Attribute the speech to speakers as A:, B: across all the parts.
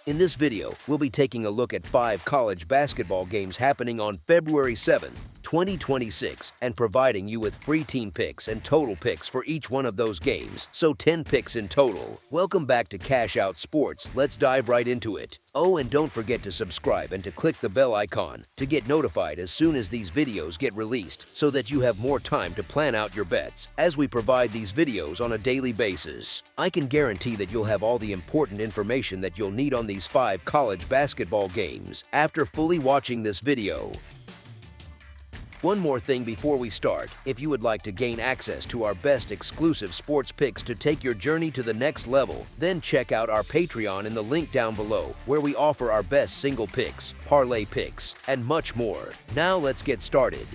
A: In this video, we'll be taking a look at 5 college basketball games happening on February 7th, 2026, and providing you with free team picks and total picks for each one of those games, so 10 picks in total. Welcome back to Cash Out Sports. Let's dive right into it. Oh, and don't forget to subscribe and to click the bell icon to get notified as soon as these videos get released so that you have more time to plan out your bets as we provide these videos on a daily basis. I can guarantee that you'll have all the important information that you'll need on these 5 college basketball games after fully watching this video. One more thing before we start, if you would like to gain access to our best exclusive sports picks to take your journey to the next level, then check out our Patreon in the link down below, where we offer our best single picks, parlay picks, and much more. Now let's get started.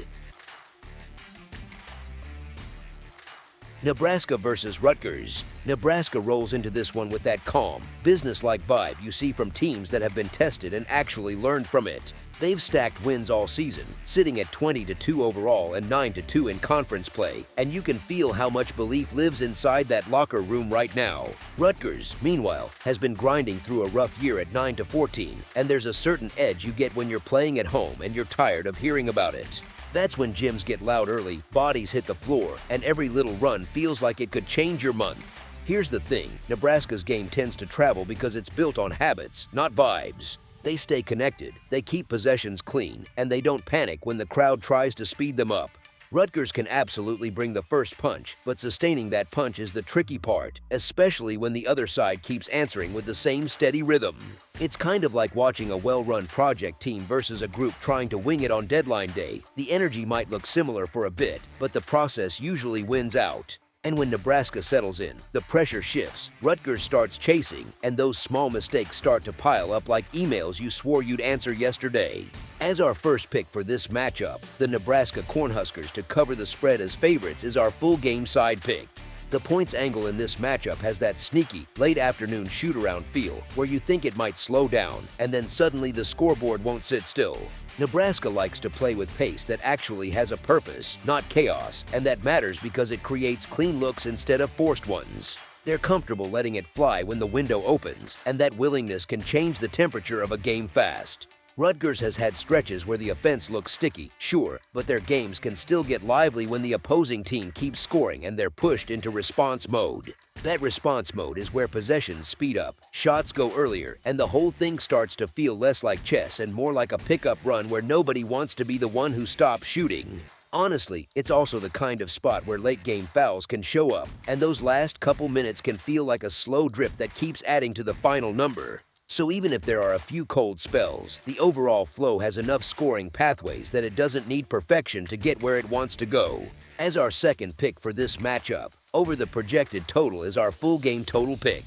A: Nebraska versus Rutgers. Nebraska rolls into this one with that calm, business-like vibe you see from teams that have been tested and actually learned from it. They've stacked wins all season, sitting at 20-2 overall and 9-2 in conference play, and you can feel how much belief lives inside that locker room right now. Rutgers, meanwhile, has been grinding through a rough year at 9-14, and there's a certain edge you get when you're playing at home and you're tired of hearing about it. That's when gyms get loud early, bodies hit the floor, and every little run feels like it could change your month. Here's the thing, Nebraska's game tends to travel because it's built on habits, not vibes. They stay connected, they keep possessions clean, and they don't panic when the crowd tries to speed them up. Rutgers can absolutely bring the first punch, but sustaining that punch is the tricky part, especially when the other side keeps answering with the same steady rhythm. It's kind of like watching a well-run project team versus a group trying to wing it on deadline day. The energy might look similar for a bit, but the process usually wins out. And when Nebraska settles in, the pressure shifts, Rutgers starts chasing, and those small mistakes start to pile up like emails you swore you'd answer yesterday. As our first pick for this matchup, the Nebraska Cornhuskers to cover the spread as favorites is our full game side pick. The points angle in this matchup has that sneaky, late-afternoon shoot-around feel where you think it might slow down, and then suddenly the scoreboard won't sit still. Nebraska likes to play with pace that actually has a purpose, not chaos, and that matters because it creates clean looks instead of forced ones. They're comfortable letting it fly when the window opens, and that willingness can change the temperature of a game fast. Rutgers has had stretches where the offense looks sticky, sure, but their games can still get lively when the opposing team keeps scoring and they're pushed into response mode. That response mode is where possessions speed up, shots go earlier, and the whole thing starts to feel less like chess and more like a pickup run where nobody wants to be the one who stops shooting. Honestly, it's also the kind of spot where late-game fouls can show up, and those last couple minutes can feel like a slow drip that keeps adding to the final number. So even if there are a few cold spells, the overall flow has enough scoring pathways that it doesn't need perfection to get where it wants to go. As our second pick for this matchup, over the projected total is our full game total pick.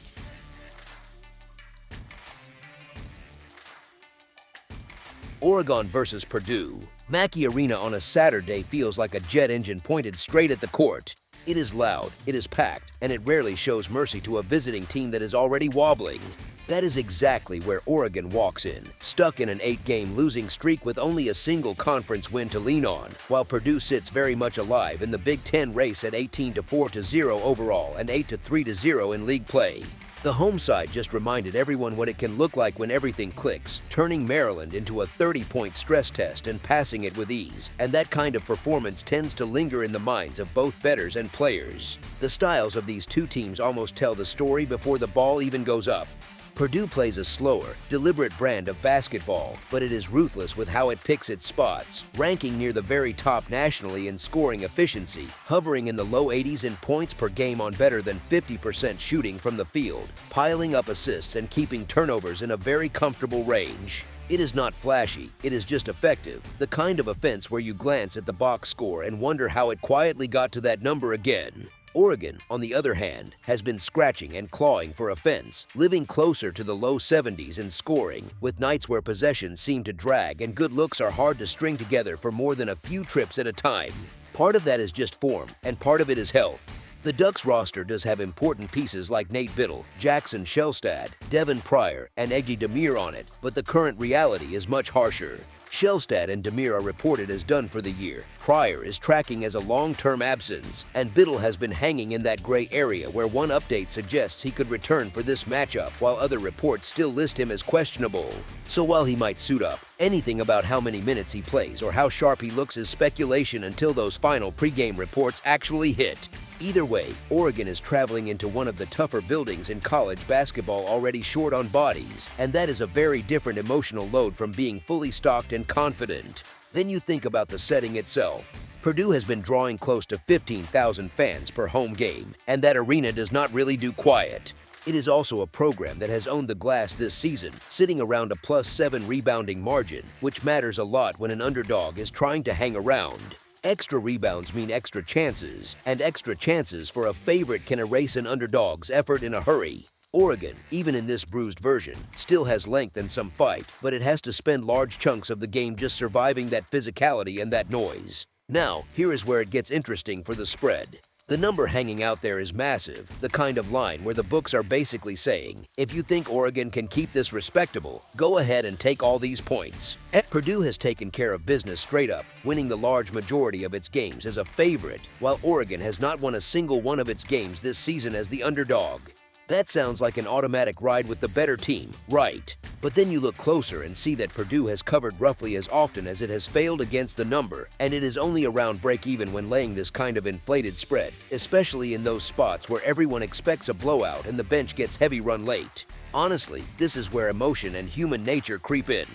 A: Oregon versus Purdue. Mackey Arena on a Saturday feels like a jet engine pointed straight at the court. It is loud, it is packed, and it rarely shows mercy to a visiting team that is already wobbling. That is exactly where Oregon walks in, stuck in an 8-game losing streak with only a single conference win to lean on, while Purdue sits very much alive in the Big Ten race at 18-4-0 overall and 8-3-0 in league play. The home side just reminded everyone what it can look like when everything clicks, turning Maryland into a 30-point stress test and passing it with ease, and that kind of performance tends to linger in the minds of both bettors and players. The styles of these two teams almost tell the story before the ball even goes up. Purdue plays a slower, deliberate brand of basketball, but it is ruthless with how it picks its spots, ranking near the very top nationally in scoring efficiency, hovering in the low 80s in points per game on better than 50% shooting from the field, piling up assists and keeping turnovers in a very comfortable range. It is not flashy, it is just effective, the kind of offense where you glance at the box score and wonder how it quietly got to that number again. Oregon, on the other hand, has been scratching and clawing for offense, living closer to the low 70s in scoring, with nights where possessions seem to drag and good looks are hard to string together for more than a few trips at a time. Part of that is just form, and part of it is health. The Ducks roster does have important pieces like Nate Biddle, Jackson Shelstad, Devin Pryor, and Eggy Demir on it, but the current reality is much harsher. Shelstad and Demir are reported as done for the year. Pryor is tracking as a long-term absence, and Biddle has been hanging in that gray area where one update suggests he could return for this matchup, while other reports still list him as questionable. So while he might suit up, anything about how many minutes he plays or how sharp he looks is speculation until those final pregame reports actually hit. Either way, Oregon is traveling into one of the tougher buildings in college basketball, already short on bodies, and that is a very different emotional load from being fully stocked and confident. Then you think about the setting itself. Purdue has been drawing close to 15,000 fans per home game, and that arena does not really do quiet. It is also a program that has owned the glass this season, sitting around a +7 rebounding margin, which matters a lot when an underdog is trying to hang around. Extra rebounds mean extra chances, and extra chances for a favorite can erase an underdog's effort in a hurry. Oregon, even in this bruised version, still has length and some fight, but it has to spend large chunks of the game just surviving that physicality and that noise. Now, here is where it gets interesting for the spread. The number hanging out there is massive, the kind of line where the books are basically saying, if you think Oregon can keep this respectable, go ahead and take all these points. Purdue has taken care of business straight up, winning the large majority of its games as a favorite, while Oregon has not won a single one of its games this season as the underdog. That sounds like an automatic ride with the better team, right? But then you look closer and see that Purdue has covered roughly as often as it has failed against the number, and it is only around break-even when laying this kind of inflated spread, especially in those spots where everyone expects a blowout and the bench gets heavy run late. Honestly, this is where emotion and human nature creep in.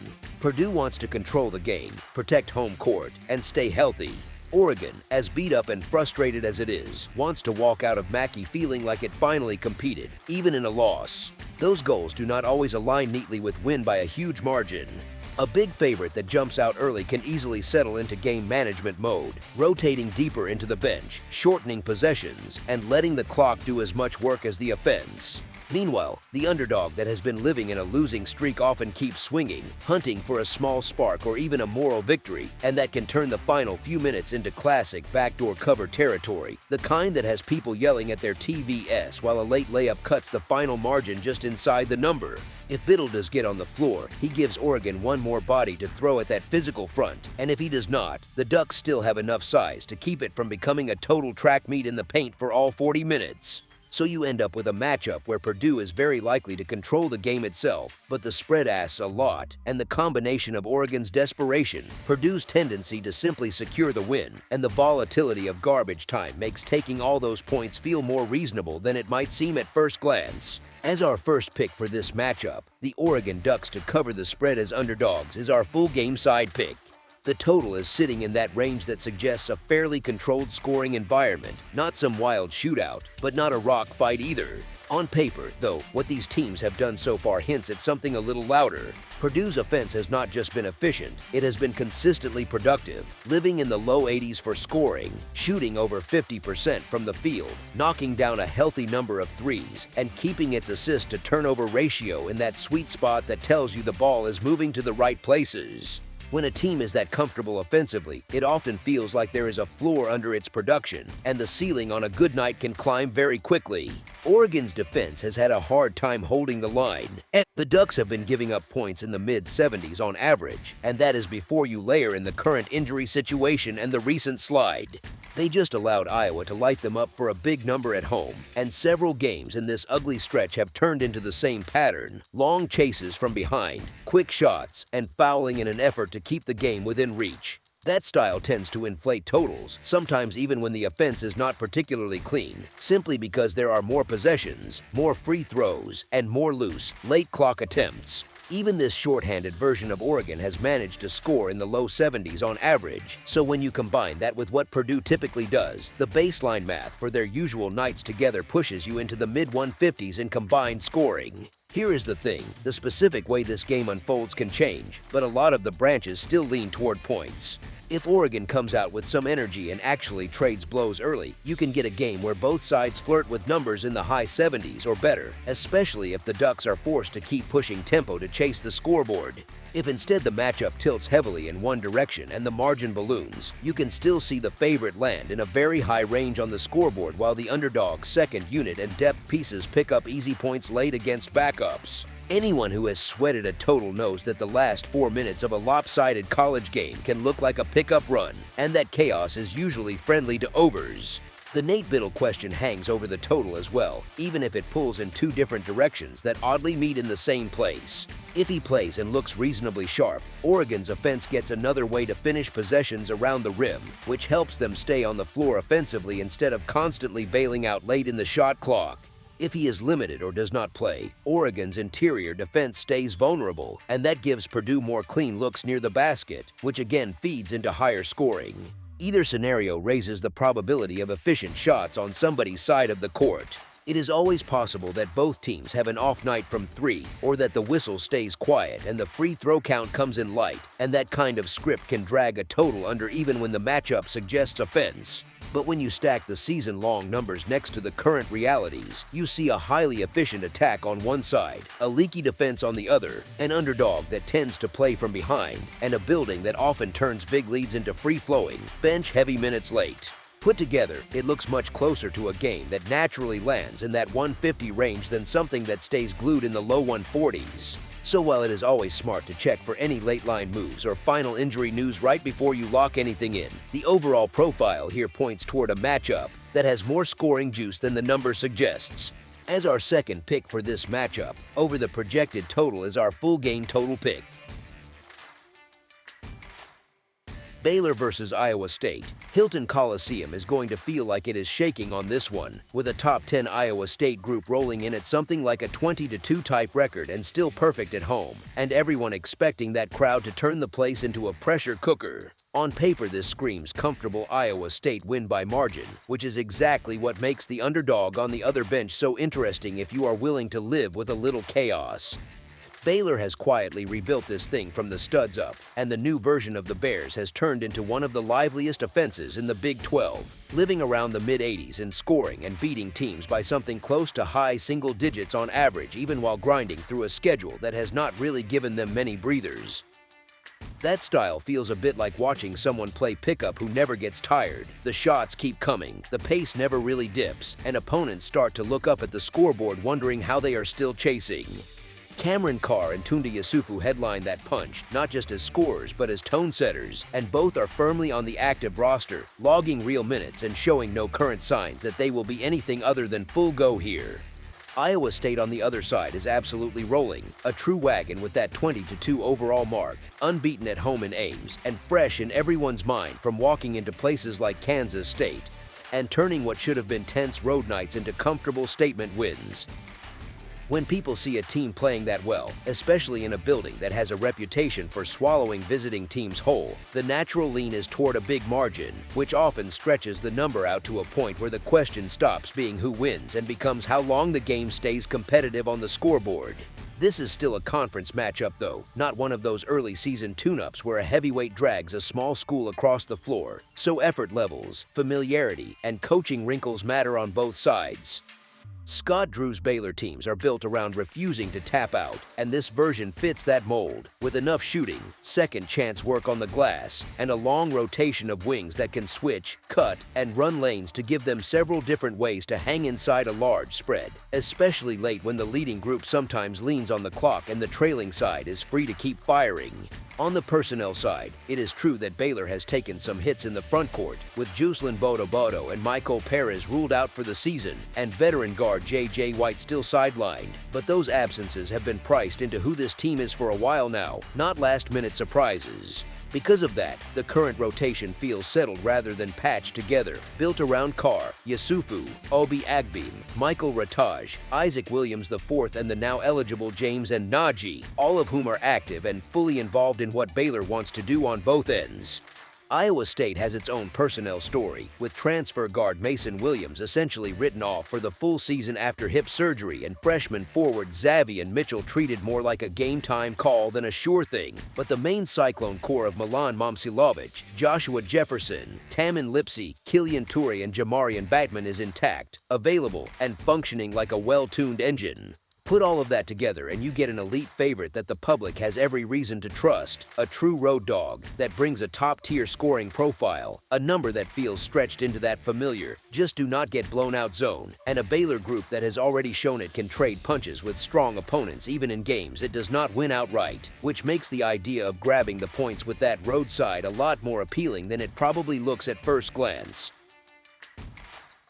A: Purdue wants to control the game, protect home court, and stay healthy. Oregon, as beat up and frustrated as it is, wants to walk out of Mackey feeling like it finally competed, even in a loss. Those goals do not always align neatly with win by a huge margin. A big favorite that jumps out early can easily settle into game management mode, rotating deeper into the bench, shortening possessions, and letting the clock do as much work as the offense. Meanwhile, the underdog that has been living in a losing streak often keeps swinging, hunting for a small spark or even a moral victory, and that can turn the final few minutes into classic backdoor cover territory, the kind that has people yelling at their TVS while a late layup cuts the final margin just inside the number. If Biddle does get on the floor, he gives Oregon one more body to throw at that physical front, and if he does not, the Ducks still have enough size to keep it from becoming a total track meet in the paint for all 40 minutes. So you end up with a matchup where Purdue is very likely to control the game itself, but the spread asks a lot, and the combination of Oregon's desperation, Purdue's tendency to simply secure the win, and the volatility of garbage time makes taking all those points feel more reasonable than it might seem at first glance. As our first pick for this matchup, the Oregon Ducks to cover the spread as underdogs is our full game side pick. The total is sitting in that range that suggests a fairly controlled scoring environment, not some wild shootout, but not a rock fight either. On paper, though, what these teams have done so far hints at something a little louder. Purdue's offense has not just been efficient, it has been consistently productive, living in the low 80s for scoring, shooting over 50% from the field, knocking down a healthy number of threes, and keeping its assist-to-turnover ratio in that sweet spot that tells you the ball is moving to the right places. When a team is that comfortable offensively, it often feels like there is a floor under its production, and the ceiling on a good night can climb very quickly. Oregon's defense has had a hard time holding the line, and the Ducks have been giving up points in the mid-70s on average, and that is before you layer in the current injury situation and the recent slide. They just allowed Iowa to light them up for a big number at home, and several games in this ugly stretch have turned into the same pattern: long chases from behind, quick shots, and fouling in an effort to keep the game within reach. That style tends to inflate totals, sometimes even when the offense is not particularly clean, simply because there are more possessions, more free throws, and more loose, late clock attempts. Even this shorthanded version of Oregon has managed to score in the low 70s on average, so when you combine that with what Purdue typically does, the baseline math for their usual nights together pushes you into the mid-150s in combined scoring. Here is the thing, the specific way this game unfolds can change, but a lot of the branches still lean toward points. If Oregon comes out with some energy and actually trades blows early, you can get a game where both sides flirt with numbers in the high 70s or better, especially if the Ducks are forced to keep pushing tempo to chase the scoreboard. If instead the matchup tilts heavily in one direction and the margin balloons, you can still see the favorite land in a very high range on the scoreboard while the underdog's second unit and depth pieces pick up easy points late against backups. Anyone who has sweated a total knows that the last 4 minutes of a lopsided college game can look like a pickup run, and that chaos is usually friendly to overs. The Nate Biddle question hangs over the total as well, even if it pulls in two different directions that oddly meet in the same place. If he plays and looks reasonably sharp, Oregon's offense gets another way to finish possessions around the rim, which helps them stay on the floor offensively instead of constantly bailing out late in the shot clock. If he is limited or does not play, Oregon's interior defense stays vulnerable, and that gives Purdue more clean looks near the basket, which again feeds into higher scoring. Either scenario raises the probability of efficient shots on somebody's side of the court. It is always possible that both teams have an off night from three, or that the whistle stays quiet and the free throw count comes in light, and that kind of script can drag a total under even when the matchup suggests offense. But when you stack the season-long numbers next to the current realities, you see a highly efficient attack on one side, a leaky defense on the other, an underdog that tends to play from behind, and a building that often turns big leads into free-flowing, bench-heavy minutes late. Put together, it looks much closer to a game that naturally lands in that 150 range than something that stays glued in the low 140s. So while it is always smart to check for any late-line moves or final injury news right before you lock anything in, the overall profile here points toward a matchup that has more scoring juice than the number suggests. As our second pick for this matchup, over the projected total is our full game total pick. Baylor versus Iowa State. Hilton Coliseum is going to feel like it is shaking on this one, with a top 10 Iowa State group rolling in at something like a 20-2 type record and still perfect at home, and everyone expecting that crowd to turn the place into a pressure cooker. On paper, this screams comfortable Iowa State win by margin, which is exactly what makes the underdog on the other bench so interesting if you are willing to live with a little chaos. Baylor has quietly rebuilt this thing from the studs up, and the new version of the Bears has turned into one of the liveliest offenses in the Big 12, living around the mid-80s in scoring and beating teams by something close to high single digits on average, even while grinding through a schedule that has not really given them many breathers. That style feels a bit like watching someone play pickup who never gets tired. The shots keep coming, the pace never really dips, and opponents start to look up at the scoreboard wondering how they are still chasing. Cameron Carr and Tunde Yusufu headline that punch, not just as scorers but as tone setters, and both are firmly on the active roster, logging real minutes and showing no current signs that they will be anything other than full go here. Iowa State on the other side is absolutely rolling, a true wagon with that 20-2 overall mark, unbeaten at home in Ames, and fresh in everyone's mind from walking into places like Kansas State, and turning what should have been tense road nights into comfortable statement wins. When people see a team playing that well, especially in a building that has a reputation for swallowing visiting teams whole, the natural lean is toward a big margin, which often stretches the number out to a point where the question stops being who wins and becomes how long the game stays competitive on the scoreboard. This is still a conference matchup though, not one of those early season tune-ups where a heavyweight drags a small school across the floor, so effort levels, familiarity, and coaching wrinkles matter on both sides. Scott Drew's Baylor teams are built around refusing to tap out, and this version fits that mold, with enough shooting, second chance work on the glass, and a long rotation of wings that can switch, cut, and run lanes to give them several different ways to hang inside a large spread, especially late when the leading group sometimes leans on the clock and the trailing side is free to keep firing. On the personnel side, it is true that Baylor has taken some hits in the front court, with Juslin Bodo and Michael Perez ruled out for the season, and veteran guard J.J. White still sidelined. But those absences have been priced into who this team is for a while now, not last-minute surprises. Because of that, the current rotation feels settled rather than patched together, built around Carr, Yusufu, Obi Agbim, Michael Rataj, Isaac Williams IV, and the now eligible James and Najee, all of whom are active and fully involved in what Baylor wants to do on both ends. Iowa State has its own personnel story, with transfer guard Mason Williams essentially written off for the full season after hip surgery and freshman forward Xavier Mitchell treated more like a game-time call than a sure thing. But the main Cyclone core of Milan Momcilovic, Joshua Jefferson, Tamin Lipsey, Killian Toure, and Jamarian Batman is intact, available, and functioning like a well-tuned engine. Put all of that together and you get an elite favorite that the public has every reason to trust, a true road dog that brings a top-tier scoring profile, a number that feels stretched into that familiar, just do not get blown out zone, and a Baylor group that has already shown it can trade punches with strong opponents even in games it does not win outright, which makes the idea of grabbing the points with that roadside a lot more appealing than it probably looks at first glance.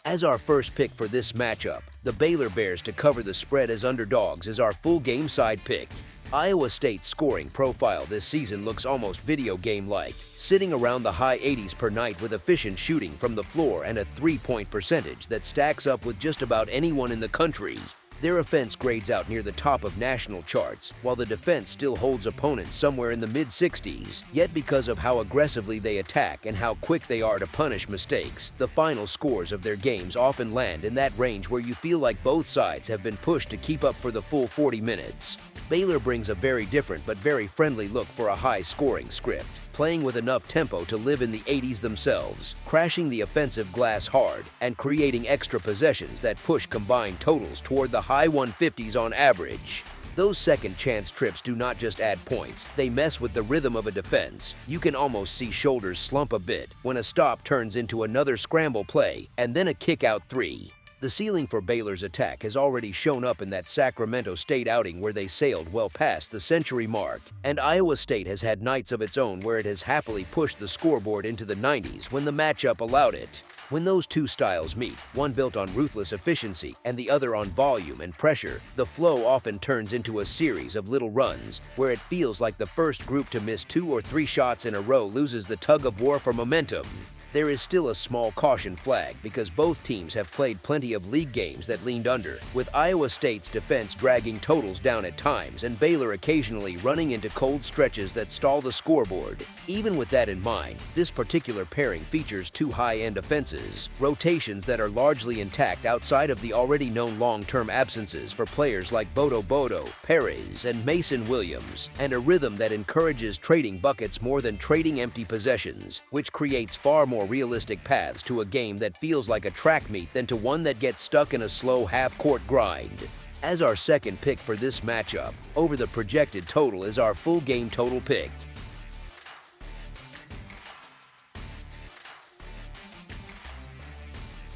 A: As our first pick for this matchup, the Baylor Bears to cover the spread as underdogs is our full game side pick. Iowa State's scoring profile this season looks almost video game-like, sitting around the high 80s per night with efficient shooting from the floor and a three-point percentage that stacks up with just about anyone in the country. Their offense grades out near the top of national charts, while the defense still holds opponents somewhere in the mid-60s. Yet because of how aggressively they attack and how quick they are to punish mistakes, the final scores of their games often land in that range where you feel like both sides have been pushed to keep up for the full 40 minutes. Baylor brings a very different but very friendly look for a high-scoring script, playing with enough tempo to live in the 80s themselves, crashing the offensive glass hard, and creating extra possessions that push combined totals toward the high 150s on average. Those second-chance trips do not just add points, they mess with the rhythm of a defense. You can almost see shoulders slump a bit when a stop turns into another scramble play and then a kick-out three. The ceiling for Baylor's attack has already shown up in that Sacramento State outing where they sailed well past the century mark, and Iowa State has had nights of its own where it has happily pushed the scoreboard into the 90s when the matchup allowed it. When those two styles meet, one built on ruthless efficiency and the other on volume and pressure, the flow often turns into a series of little runs where it feels like the first group to miss 2 or 3 shots in a row loses the tug-of-war for momentum. There is still a small caution flag because both teams have played plenty of league games that leaned under, with Iowa State's defense dragging totals down at times and Baylor occasionally running into cold stretches that stall the scoreboard. Even with that in mind, this particular pairing features 2 high-end offenses, rotations that are largely intact outside of the already known long-term absences for players like Bodo, Perez, and Mason Williams, and a rhythm that encourages trading buckets more than trading empty possessions, which creates far more realistic paths to a game that feels like a track meet than to one that gets stuck in a slow half-court grind. As our second pick for this matchup, over the projected total is our full game total pick.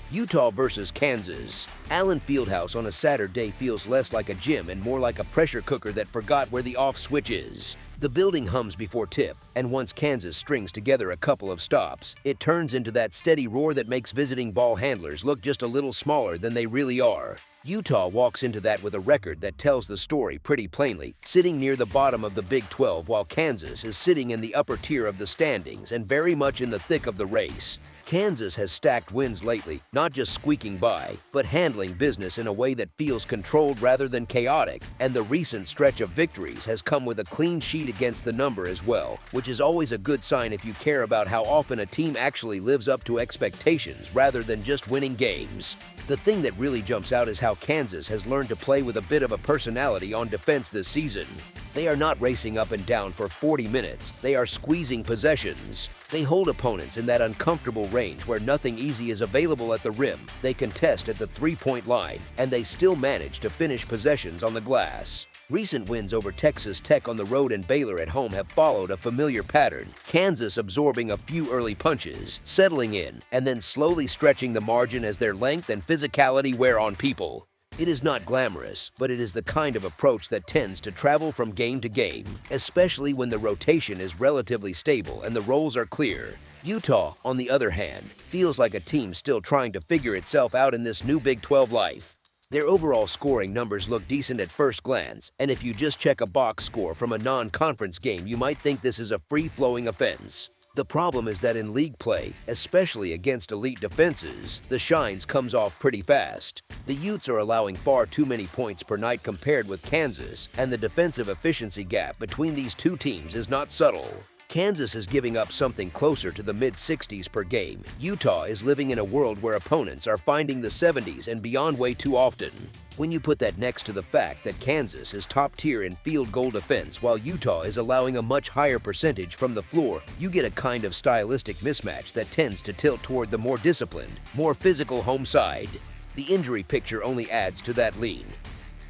A: Utah versus Kansas. Allen Fieldhouse on a Saturday feels less like a gym and more like a pressure cooker that forgot where the off switch is. The building hums before tip, and once Kansas strings together a couple of stops, it turns into that steady roar that makes visiting ball handlers look just a little smaller than they really are. Utah walks into that with a record that tells the story pretty plainly, sitting near the bottom of the Big 12 while Kansas is sitting in the upper tier of the standings and very much in the thick of the race. Kansas has stacked wins lately, not just squeaking by, but handling business in a way that feels controlled rather than chaotic, and the recent stretch of victories has come with a clean sheet against the number as well, which is always a good sign if you care about how often a team actually lives up to expectations rather than just winning games. The thing that really jumps out is how Kansas has learned to play with a bit of a personality on defense this season. They are not racing up and down for 40 minutes, they are squeezing possessions. They hold opponents in that uncomfortable range where nothing easy is available at the rim, they contest at the three-point line, and they still manage to finish possessions on the glass. Recent wins over Texas Tech on the road and Baylor at home have followed a familiar pattern, Kansas absorbing a few early punches, settling in, and then slowly stretching the margin as their length and physicality wear on people. It is not glamorous, but it is the kind of approach that tends to travel from game to game, especially when the rotation is relatively stable and the roles are clear. Utah, on the other hand, feels like a team still trying to figure itself out in this new Big 12 life. Their overall scoring numbers look decent at first glance, and if you just check a box score from a non-conference game, you might think this is a free-flowing offense. The problem is that in league play, especially against elite defenses, the shines comes off pretty fast. The Utes are allowing far too many points per night compared with Kansas, and the defensive efficiency gap between these two teams is not subtle. Kansas is giving up something closer to the mid-60s per game. Utah is living in a world where opponents are finding the 70s and beyond way too often. When you put that next to the fact that Kansas is top tier in field goal defense while Utah is allowing a much higher percentage from the floor, you get a kind of stylistic mismatch that tends to tilt toward the more disciplined, more physical home side. The injury picture only adds to that lean.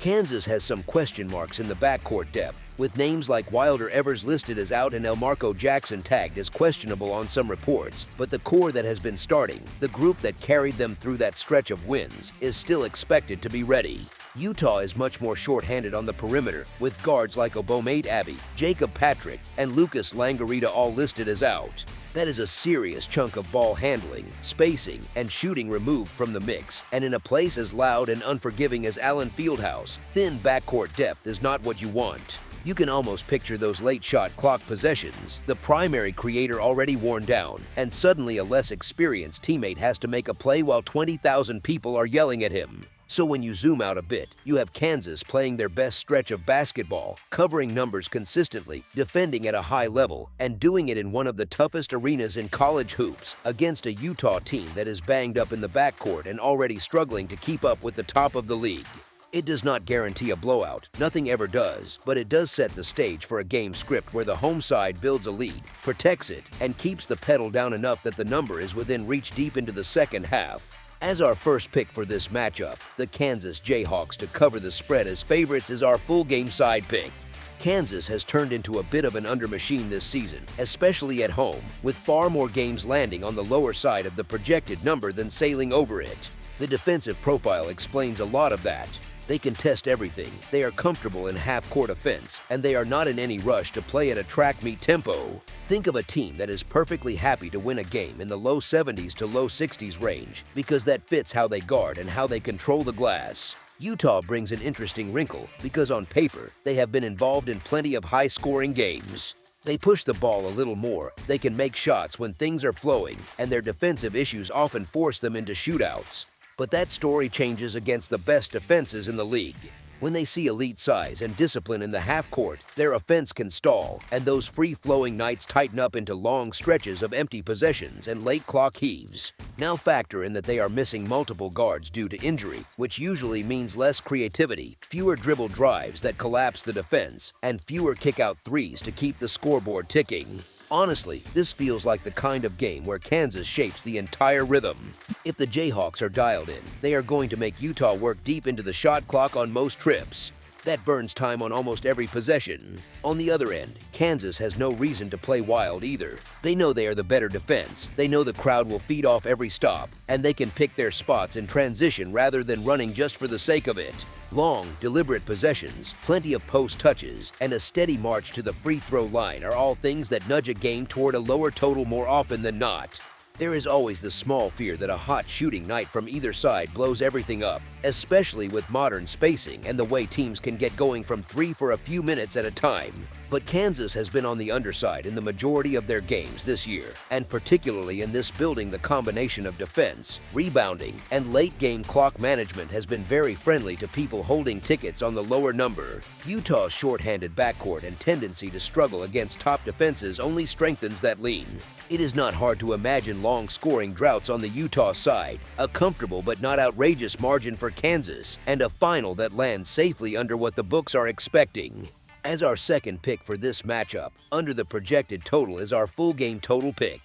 A: Kansas has some question marks in the backcourt depth, with names like Wilder Evers listed as out and Elmarco Jackson tagged as questionable on some reports, but the core that has been starting, the group that carried them through that stretch of wins, is still expected to be ready. Utah is much more short-handed on the perimeter, with guards like Obomate Abbey, Jacob Patrick, and Lucas Langarita all listed as out. That is a serious chunk of ball handling, spacing, and shooting removed from the mix, and in a place as loud and unforgiving as Allen Fieldhouse, thin backcourt depth is not what you want. You can almost picture those late shot clock possessions, the primary creator already worn down, and suddenly a less experienced teammate has to make a play while 20,000 people are yelling at him. So when you zoom out a bit, you have Kansas playing their best stretch of basketball, covering numbers consistently, defending at a high level, and doing it in one of the toughest arenas in college hoops against a Utah team that is banged up in the backcourt and already struggling to keep up with the top of the league. It does not guarantee a blowout, nothing ever does, but it does set the stage for a game script where the home side builds a lead, protects it, and keeps the pedal down enough that the number is within reach deep into the second half. As our first pick for this matchup, the Kansas Jayhawks to cover the spread as favorites is our full game side pick. Kansas has turned into a bit of an under machine this season, especially at home, with far more games landing on the lower side of the projected number than sailing over it. The defensive profile explains a lot of that. They contest everything, they are comfortable in half-court offense, and they are not in any rush to play at a track-meet tempo. Think of a team that is perfectly happy to win a game in the low 70s to low 60s range, because that fits how they guard and how they control the glass. Utah brings an interesting wrinkle, because on paper, they have been involved in plenty of high-scoring games. They push the ball a little more, they can make shots when things are flowing, and their defensive issues often force them into shootouts. But that story changes against the best defenses in the league. When they see elite size and discipline in the half-court, their offense can stall, and those free-flowing nights tighten up into long stretches of empty possessions and late clock heaves. Now factor in that they are missing multiple guards due to injury, which usually means less creativity, fewer dribble drives that collapse the defense, and fewer kick-out threes to keep the scoreboard ticking. Honestly, this feels like the kind of game where Kansas shapes the entire rhythm. If the Jayhawks are dialed in, they are going to make Utah work deep into the shot clock on most trips. That burns time on almost every possession. On the other end, Kansas has no reason to play wild either. They know they are the better defense, they know the crowd will feed off every stop, and they can pick their spots in transition rather than running just for the sake of it. Long, deliberate possessions, plenty of post touches, and a steady march to the free throw line are all things that nudge a game toward a lower total more often than not. There is always the small fear that a hot shooting night from either side blows everything up, especially with modern spacing and the way teams can get going from three for a few minutes at a time. But Kansas has been on the underside in the majority of their games this year, and particularly in this building, the combination of defense, rebounding, and late-game clock management has been very friendly to people holding tickets on the lower number. Utah's short-handed backcourt and tendency to struggle against top defenses only strengthens that lean. It is not hard to imagine long scoring droughts on the Utah side, a comfortable but not outrageous margin for Kansas, and a final that lands safely under what the books are expecting. As our second pick for this matchup, under the projected total is our full game total pick.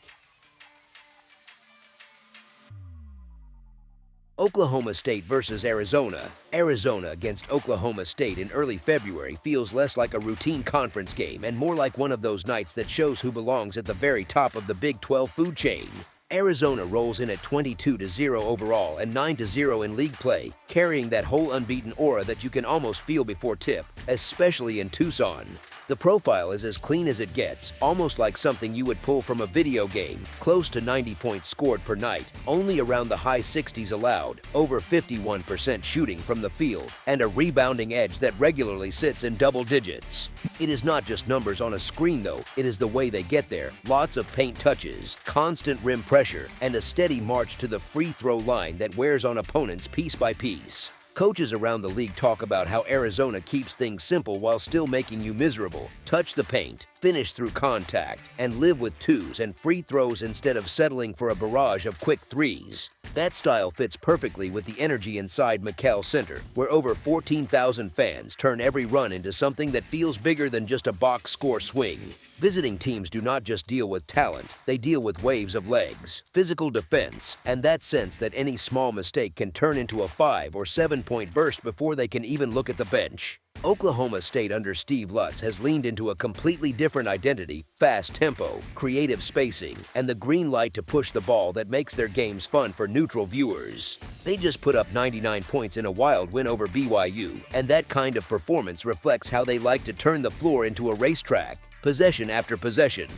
A: Oklahoma State versus Arizona. Arizona against Oklahoma State in early February feels less like a routine conference game and more like one of those nights that shows who belongs at the very top of the Big 12 food chain. Arizona rolls in at 22-0 overall and 9-0 in league play, carrying that whole unbeaten aura that you can almost feel before tip, especially in Tucson. The profile is as clean as it gets, almost like something you would pull from a video game, close to 90 points scored per night, only around the high 60s allowed, over 51% shooting from the field, and a rebounding edge that regularly sits in double digits. It is not just numbers on a screen though, it is the way they get there, lots of paint touches, constant rim pressure, and a steady march to the free throw line that wears on opponents piece by piece. Coaches around the league talk about how Arizona keeps things simple while still making you miserable. Touch the paint, finish through contact, and live with twos and free throws instead of settling for a barrage of quick threes. That style fits perfectly with the energy inside McKell Center, where over 14,000 fans turn every run into something that feels bigger than just a box score swing. Visiting teams do not just deal with talent, they deal with waves of legs, physical defense, and that sense that any small mistake can turn into a 5 or 7 point burst before they can even look at the bench. Oklahoma State under Steve Lutz has leaned into a completely different identity: fast tempo, creative spacing, and the green light to push the ball that makes their games fun for neutral viewers. They just put up 99 points in a wild win over BYU, and that kind of performance reflects how they like to turn the floor into a racetrack, possession after possession.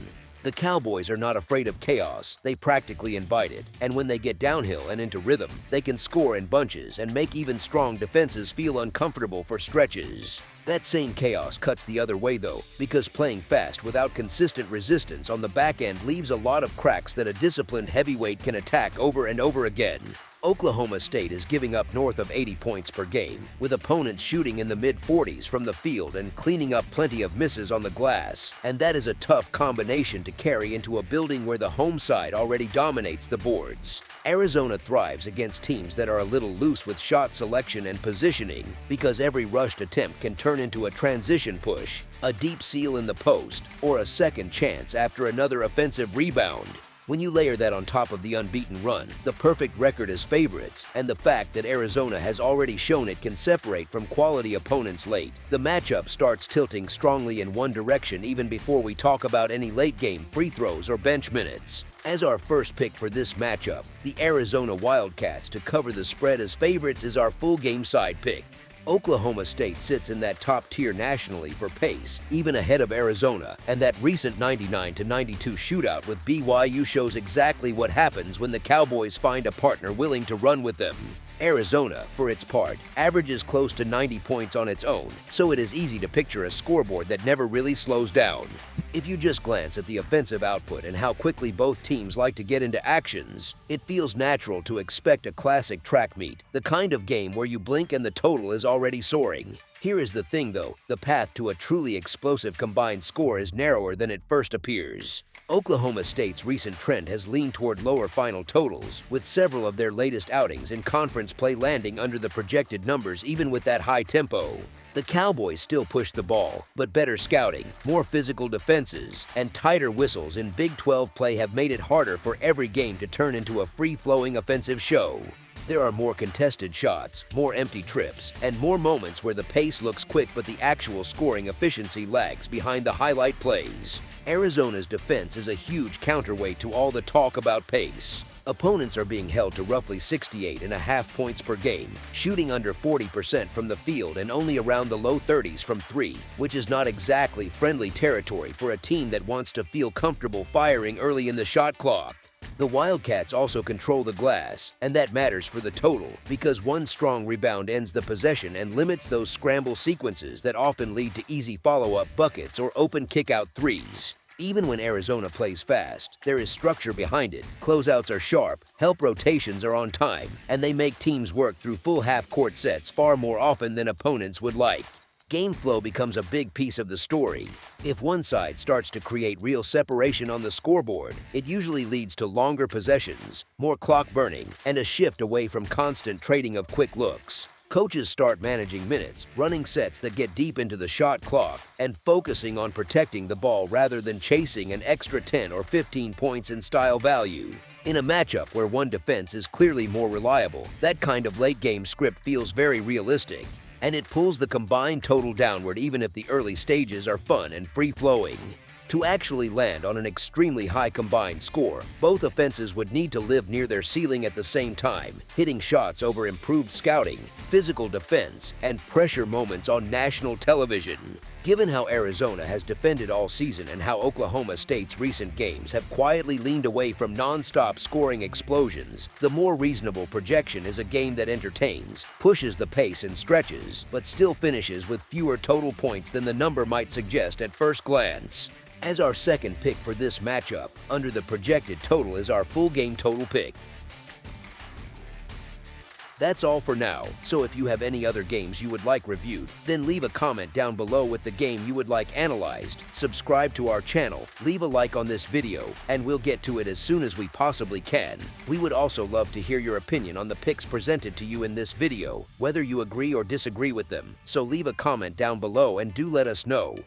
A: The Cowboys are not afraid of chaos, they practically invite it, and when they get downhill and into rhythm, they can score in bunches and make even strong defenses feel uncomfortable for stretches. That same chaos cuts the other way though, because playing fast without consistent resistance on the back end leaves a lot of cracks that a disciplined heavyweight can attack over and over again. Oklahoma State is giving up north of 80 points per game, with opponents shooting in the mid-40s from the field and cleaning up plenty of misses on the glass, and that is a tough combination to carry into a building where the home side already dominates the boards. Arizona thrives against teams that are a little loose with shot selection and positioning, because every rushed attempt can turn into a transition push, a deep seal in the post, or a second chance after another offensive rebound. When you layer that on top of the unbeaten run, the perfect record as favorites, and the fact that Arizona has already shown it can separate from quality opponents late, the matchup starts tilting strongly in one direction even before we talk about any late-game free throws or bench minutes. As our first pick for this matchup, the Arizona Wildcats to cover the spread as favorites is our full game side pick. Oklahoma State sits in that top tier nationally for pace, even ahead of Arizona, and that recent 99-92 shootout with BYU shows exactly what happens when the Cowboys find a partner willing to run with them. Arizona, for its part, averages close to 90 points on its own, so it is easy to picture a scoreboard that never really slows down. If you just glance at the offensive output and how quickly both teams like to get into actions, it feels natural to expect a classic track meet, the kind of game where you blink and the total is already soaring. Here is the thing though, the path to a truly explosive combined score is narrower than it first appears. Oklahoma State's recent trend has leaned toward lower final totals, with several of their latest outings in conference play landing under the projected numbers even with that high tempo. The Cowboys still push the ball, but better scouting, more physical defenses, and tighter whistles in Big 12 play have made it harder for every game to turn into a free-flowing offensive show. There are more contested shots, more empty trips, and more moments where the pace looks quick but the actual scoring efficiency lags behind the highlight plays. Arizona's defense is a huge counterweight to all the talk about pace. Opponents are being held to roughly 68.5 points per game, shooting under 40% from the field and only around the low 30s from three, which is not exactly friendly territory for a team that wants to feel comfortable firing early in the shot clock. The Wildcats also control the glass, and that matters for the total because one strong rebound ends the possession and limits those scramble sequences that often lead to easy follow-up buckets or open kick-out threes. Even when Arizona plays fast, there is structure behind it, closeouts are sharp, help rotations are on time, and they make teams work through full half-court sets far more often than opponents would like. Game flow becomes a big piece of the story. If one side starts to create real separation on the scoreboard, it usually leads to longer possessions, more clock burning, and a shift away from constant trading of quick looks. Coaches start managing minutes, running sets that get deep into the shot clock, and focusing on protecting the ball rather than chasing an extra 10 or 15 points in style value. In a matchup where one defense is clearly more reliable, that kind of late-game script feels very realistic, and it pulls the combined total downward even if the early stages are fun and free-flowing. To actually land on an extremely high combined score, both offenses would need to live near their ceiling at the same time, hitting shots over improved scouting, physical defense, and pressure moments on national television. Given how Arizona has defended all season and how Oklahoma State's recent games have quietly leaned away from non-stop scoring explosions, the more reasonable projection is a game that entertains, pushes the pace and stretches, but still finishes with fewer total points than the number might suggest at first glance. As our second pick for this matchup, under the projected total is our full game total pick. That's all for now, so if you have any other games you would like reviewed, then leave a comment down below with the game you would like analyzed. Subscribe to our channel, leave a like on this video, and we'll get to it as soon as we possibly can. We would also love to hear your opinion on the picks presented to you in this video, whether you agree or disagree with them, so leave a comment down below and do let us know.